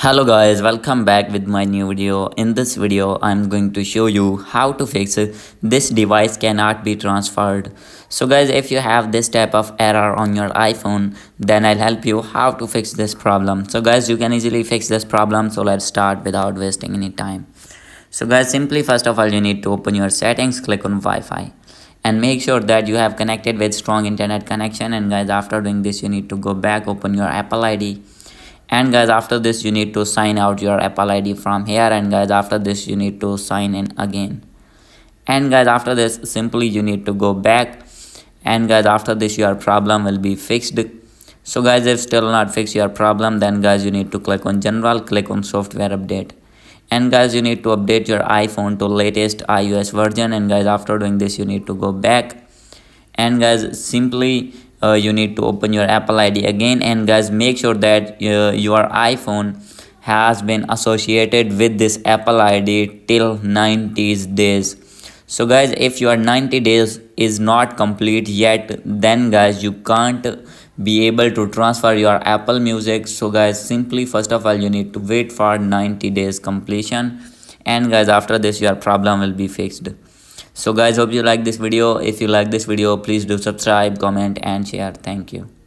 Hello guys, welcome back with my new video. In this video, I'm going to show you how to fix this device cannot be transferred. So guys, if you have this type of error on your iPhone, then I'll help you how to fix this problem. So guys, you can easily fix this problem. So let's start without wasting any time. So guys, simply first of all, you need to open your settings, click on Wi-Fi and make sure that you have connected with strong internet connection. And guys, after doing this, you need to go back, open your Apple ID, and guys after this you need to sign out your Apple ID from here, and guys after this you need to sign in again, and guys after this simply you need to go back, and guys after this your problem will be fixed. So guys, if still not fix your problem, then guys you need to click on general, click on software update, and guys you need to update your iPhone to latest iOS version, and guys after doing this you need to go back, and guys simply you need to open your Apple ID again, and guys make sure that your iPhone has been associated with this Apple ID till 90 days. So guys, if your 90 days is not complete yet, then guys you can't be able to transfer your Apple Music. So guys, simply first of all you need to wait for 90 days completion, and guys after this your problem will be fixed. So guys, hope you like this video. If you like this video, please do subscribe, comment and share. Thank you.